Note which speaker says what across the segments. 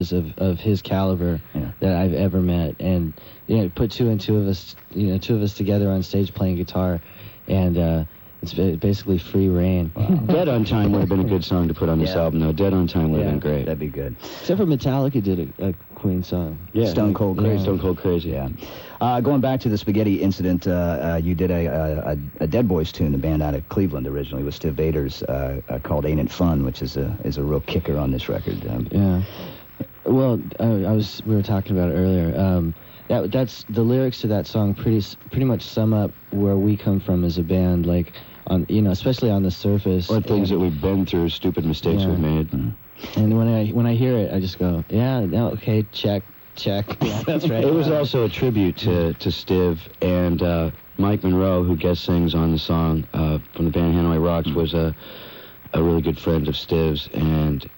Speaker 1: of his caliber that I've ever met, and put two of us together on stage playing guitar, and it's basically free reign.
Speaker 2: Wow. Dead on Time would have been a good song to put on this album, though. Dead on Time would have been great.
Speaker 3: That'd be good.
Speaker 1: Except for Metallica did a Queen song.
Speaker 3: Yeah, Stone Cold Crazy.
Speaker 2: Stone Cold Crazy.
Speaker 3: Yeah. Going back to the spaghetti incident, you did a Dead Boys tune, a band out of Cleveland originally with Stiv Bators, called "Ain't It Fun," which is a real kicker on this record.
Speaker 1: Yeah. Well, we were talking about it earlier. That's the lyrics to that song pretty much sum up where we come from as a band, like especially on the surface.
Speaker 2: Or things that we've been through, stupid mistakes we've made.
Speaker 1: And when I hear it, I just go, okay, check. Yeah, that's right.
Speaker 2: It was also a tribute to Stiv, and Mike Monroe, who guest sings on the song from the band Hanoi Rocks, was a really good friend of Stiv's, and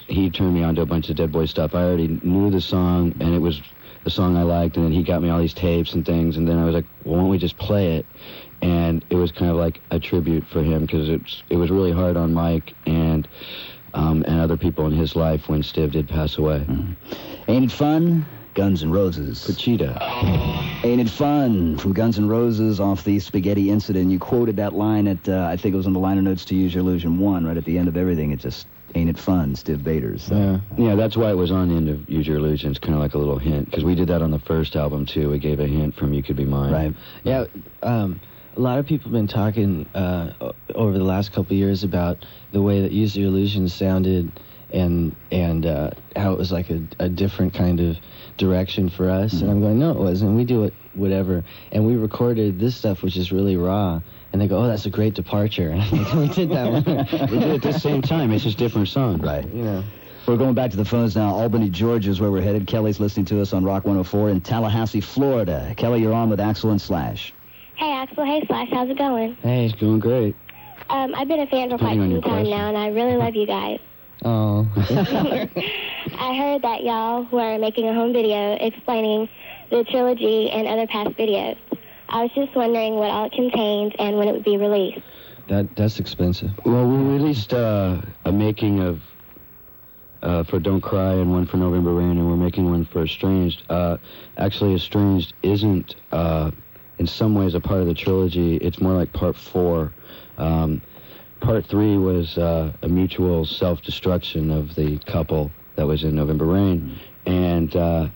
Speaker 2: he turned me on to a bunch of Dead Boy stuff. I already knew the song, and it was the song I liked, and then he got me all these tapes and things, and then I was like, well, why don't we just play it? And it was kind of like a tribute for him, because it was really hard on Mike and other people in his life when Stiv did pass away.
Speaker 3: Ain't It Fun? Guns N' Roses.
Speaker 2: Conchita.
Speaker 3: Ain't It Fun? From Guns N' Roses off the Spaghetti Incident. You quoted that line at, I think it was on the liner notes to Use Your Illusion 1, right at the end of everything. It just, Ain't It Fun, Stiv Bators. So.
Speaker 2: Yeah, that's why it was on the end of Use Your Illusion. It's kind of like a little hint, because we did that on the first album, too. We gave a hint from You Could Be Mine.
Speaker 3: Right.
Speaker 1: Yeah, a lot of people have been talking over the last couple of years about the way that Use Your Illusion sounded, and how it was like a different kind of direction for us. And I'm going, no, it wasn't. We do it whatever. And we recorded this stuff, which is really raw. And they go, oh, that's a great departure. And I'm like, we did that one.
Speaker 2: We did it at the same time. It's just different songs.
Speaker 3: Right. We're going back to the phones now. Albany, Georgia is where we're headed. Kelly's listening to us on Rock 104 in Tallahassee, Florida. Kelly, you're on with Axl and Slash.
Speaker 4: Hey, Axl. Hey, Slash. How's it going?
Speaker 1: Hey,
Speaker 2: it's going great.
Speaker 4: I've been a fan for quite some time now, and I really love you guys.
Speaker 1: Oh.
Speaker 4: I heard that y'all were making a home video explaining the trilogy and other past videos. I was just wondering what all it contained and when it would be released.
Speaker 1: That's expensive.
Speaker 2: Well, we released a making of for Don't Cry and one for November Rain, and we're making one for Estranged. Actually, Estranged isn't in some ways a part of the trilogy. It's more like part 4. Part 3 was a mutual self-destruction of the couple that was in November Rain. And,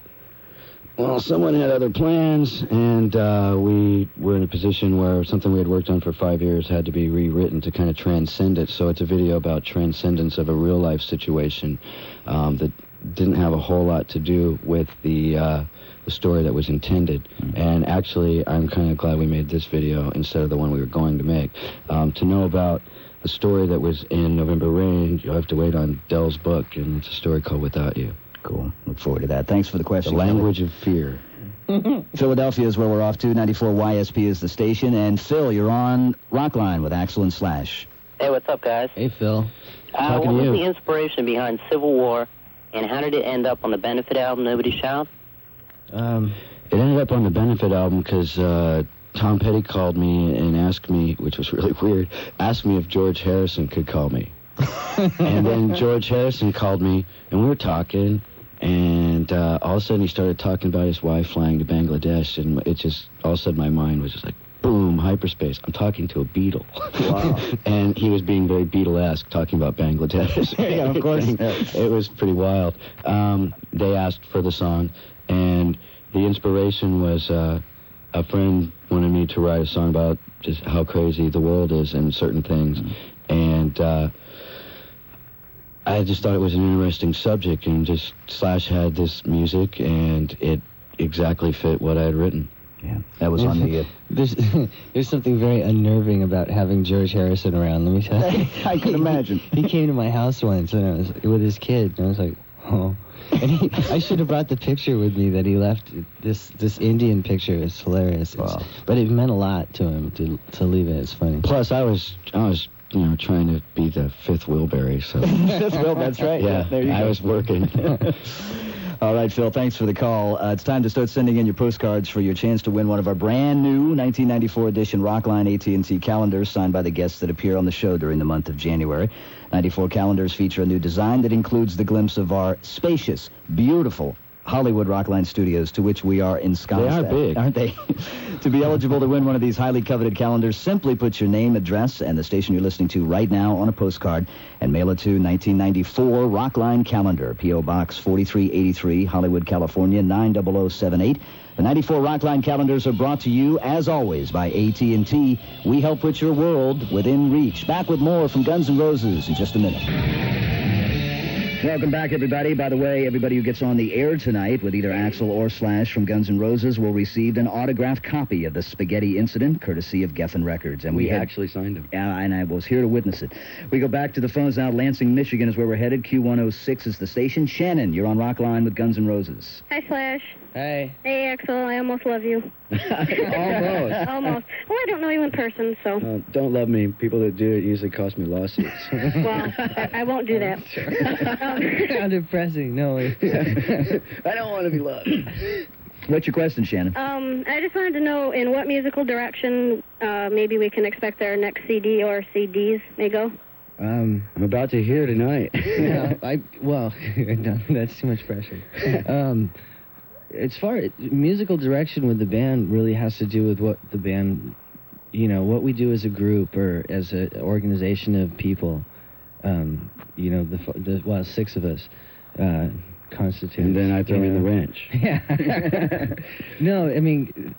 Speaker 2: well, someone had other plans, and we were in a position where something we had worked on for 5 years had to be rewritten to kind of transcend it. So it's a video about transcendence of a real-life situation that didn't have a whole lot to do with the story that was intended. And actually, I'm kind of glad we made this video instead of the one we were going to make. To know about the story that was in November Rain, you'll have to wait on Dell's book, and it's a story called Without You.
Speaker 3: Cool. Look forward to that. Thanks for the question.
Speaker 2: The Language of Fear.
Speaker 3: Philadelphia is where we're off to. 94 YSP is the station. And Phil, you're on Rockline with Axl and Slash.
Speaker 5: Hey, what's up, guys?
Speaker 1: Hey, Phil.
Speaker 5: What was the inspiration behind Civil War, and how did it end up on the Benefit album, Nobody Shout?
Speaker 2: It ended up on the Benefit album because Tom Petty called me and asked me, which was really weird, asked me if George Harrison could call me. And then George Harrison called me, and we were talking, and all of a sudden he started talking about his wife flying to Bangladesh, and it just, all of a sudden my mind was just like, boom, hyperspace. I'm talking to a Beatle.
Speaker 3: Wow.
Speaker 2: And he was being very Beatle-esque, talking about Bangladesh.
Speaker 3: Yeah, of course.
Speaker 2: It was pretty wild. They asked for the song, and the inspiration was a friend wanted me to write a song about just how crazy the world is and certain things. And I just thought it was an interesting subject, and just Slash had this music, and it exactly fit what I had written.
Speaker 3: Yeah, that was on the...
Speaker 1: There's something very unnerving about having George Harrison around, let me tell you.
Speaker 3: I can imagine.
Speaker 1: He came to my house once, and I was with his kid, and I was like, oh. And I should have brought the picture with me that he left, this Indian picture. It's hilarious.
Speaker 3: Wow.
Speaker 1: But it meant a lot to him to leave it. It's funny.
Speaker 2: Plus, I was trying to be the fifth Wilbury, so...
Speaker 3: Fifth Will, that's right.
Speaker 2: Yeah,
Speaker 3: there you go.
Speaker 2: I was working.
Speaker 3: All right, Phil, thanks for the call. It's time to start sending in your postcards for your chance to win one of our brand new 1994 edition Rockline AT&T calendars signed by the guests that appear on the show during the month of January. 94 calendars feature a new design that includes the glimpse of our spacious, beautiful Hollywood Rockline studios, to which we are ensconced.
Speaker 2: They are big,
Speaker 3: aren't they? To be eligible to win one of these highly coveted calendars, simply put your name, address, and the station you're listening to right now on a postcard and mail it to 1994 Rockline Calendar, P.O. Box 4383, Hollywood, California, 90078. The 94 Rockline calendars are brought to you, as always, by AT&T. We help put your world within reach. Back with more from Guns N' Roses in just a minute. Welcome back, everybody. By the way, everybody who gets on the air tonight with either Axl or Slash from Guns N' Roses will receive an autographed copy of the Spaghetti Incident, courtesy of Geffen Records. And
Speaker 2: we actually signed them.
Speaker 3: Yeah, and I was here to witness it. We go back to the phones now. Lansing, Michigan is where we're headed. Q106 is the station. Shannon, you're on Rockline with Guns N' Roses.
Speaker 4: Hi, Slash.
Speaker 1: Hey.
Speaker 4: Hey, Axl. I almost love you.
Speaker 2: Almost.
Speaker 4: Almost. Well, I don't know you in person, so.
Speaker 2: Don't love me. People that do it usually cost me lawsuits.
Speaker 4: Well, I won't do that.
Speaker 1: How depressing. No.
Speaker 2: I don't want to be loved.
Speaker 3: What's your question, Shannon?
Speaker 4: I just wanted to know in what musical direction maybe we can expect our next CD or CDs may go.
Speaker 2: I'm about to hear tonight.
Speaker 1: Yeah, no, that's too much pressure. As far as musical direction with the band really has to do with what the band, what we do as a group or as an organization of people. The 6 of us constitute.
Speaker 2: And then I throw in the wrench.
Speaker 1: Yeah. No, I mean,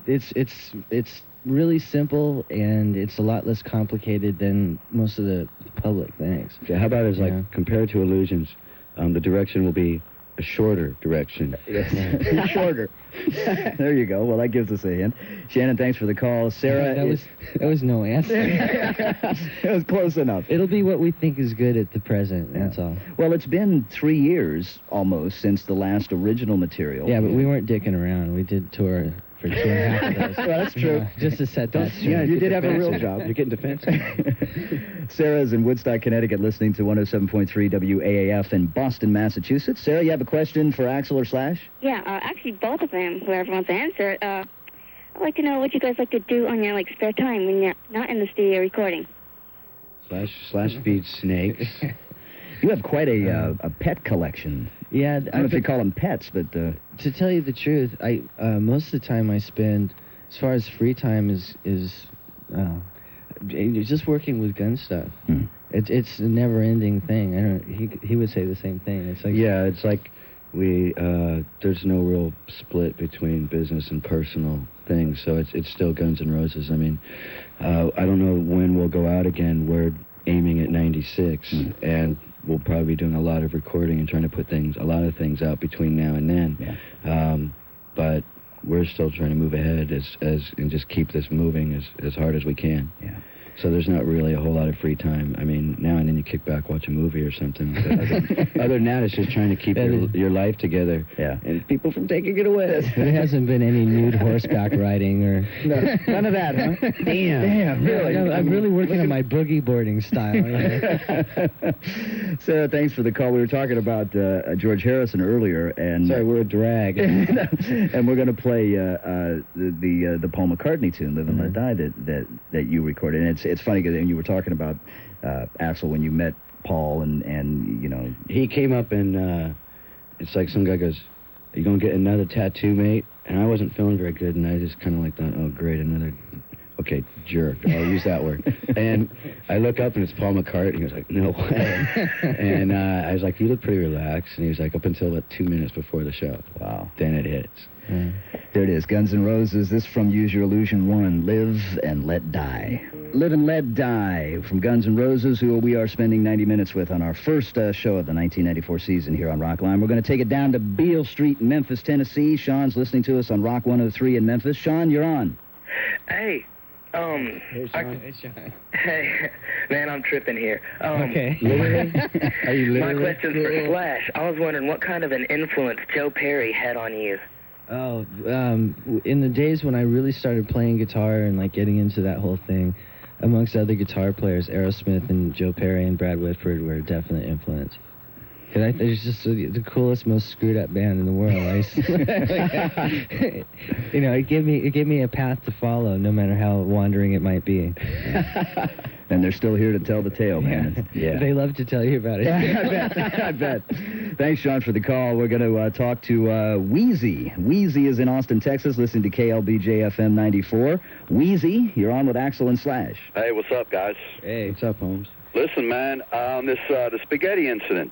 Speaker 1: it's really simple, and it's a lot less complicated than most of the public thinks.
Speaker 2: Okay, how about compared to Illusions, the direction will be a shorter direction.
Speaker 3: Shorter. There you go. Well, that gives us a hint. Shannon, thanks for the call. Sarah,
Speaker 1: that was no answer.
Speaker 3: It was close enough.
Speaker 1: It'll be what we think is good at the present. That's all.
Speaker 3: Well, it's been 3 years almost since the last original material.
Speaker 1: Yeah, but we weren't dicking around. We did tour for 2.5 of those.
Speaker 3: Well, that's true.
Speaker 1: Just to set that straight.
Speaker 3: Yeah, you did have a real job.
Speaker 2: You're getting defensive.
Speaker 3: Sarah's in Woodstock, Connecticut, listening to 107.3 WAAF in Boston, Massachusetts. Sarah, you have a question for Axl or Slash?
Speaker 4: Yeah, actually both of them, whoever wants to answer it. I'd like to know what you guys like to do on your spare time when you're not in the studio recording.
Speaker 2: Slash feeds snakes.
Speaker 3: You have quite a pet collection.
Speaker 1: Yeah,
Speaker 3: I don't know if you call them pets, but...
Speaker 1: To tell you the truth, I most of the time I spend, as far as free time, is just working with gun stuff. It's a never-ending thing. He would say the same thing. It's like
Speaker 2: it's like we there's no real split between business and personal things, so it's still Guns N' Roses. I mean, I don't know when we'll go out again. We're aiming at 96, and we'll probably be doing a lot of recording and trying to put a lot of things out between now and then. Yeah. But we're still trying to move ahead and just keep this moving as hard as we can. Yeah. So there's not really a whole lot of free time. I mean, now and then you kick back, watch a movie or something. But other than that, it's just trying to keep your life together. Yeah. And people from taking it away.
Speaker 1: There hasn't been any nude horseback riding or...
Speaker 3: No, none of that, huh?
Speaker 1: Damn, really? I'm really working on my boogie boarding style.
Speaker 3: Sarah, thanks for the call. We were talking about George Harrison earlier, and...
Speaker 1: Sorry, we're a drag.
Speaker 3: And we're going to play the Paul McCartney tune, Live and Let Die, that you recorded. And it's funny because you were talking about Axl when you met Paul, and
Speaker 2: he came up and it's like some guy goes, "Are you gonna get another tattoo, mate?" And I wasn't feeling very good, and I just kind of thought, "Oh, great, another." Okay, jerk. I'll use that word. And I look up and it's Paul McCartney. He was like, "No way." And I was like, "You look pretty relaxed." And he was like, "Up until about 2 minutes before the show." Wow. Then it hits.
Speaker 3: There it is, Guns N' Roses. This from Use Your Illusion 1, Live and Let Die. Live and Let Die from Guns N' Roses, who we are spending 90 minutes with on our first show of the 1994 season here on Rockline. We're going to take it down to Beale Street in Memphis, Tennessee. Sean's listening to us on Rock 103 in Memphis. Sean, you're on.
Speaker 6: Hey.
Speaker 1: Hey, Sean. Hey, Sean.
Speaker 6: Hey, man, I'm tripping here.
Speaker 1: Okay.
Speaker 2: Literally? Are you literally?
Speaker 6: My question's for Slash. I was wondering what kind of an influence Joe Perry had on you.
Speaker 1: Oh, in the days when I really started playing guitar and getting into that whole thing, amongst other guitar players, Aerosmith and Joe Perry and Brad Whitford were a definite influence. Cause they're just the coolest, most screwed up band in the world. You know, it gave me a path to follow, no matter how wandering it might be.
Speaker 3: And they're still here to tell the tale, man. Yeah.
Speaker 1: They love to tell you about it.
Speaker 3: I bet. Thanks, Sean, for the call. We're going to talk to Wheezy. Wheezy is in Austin, Texas, listening to KLBJ FM 94. Wheezy, you're on with Axl and Slash.
Speaker 7: Hey, what's up, guys?
Speaker 2: Hey, what's up, Holmes?
Speaker 7: Listen, man, the spaghetti incident.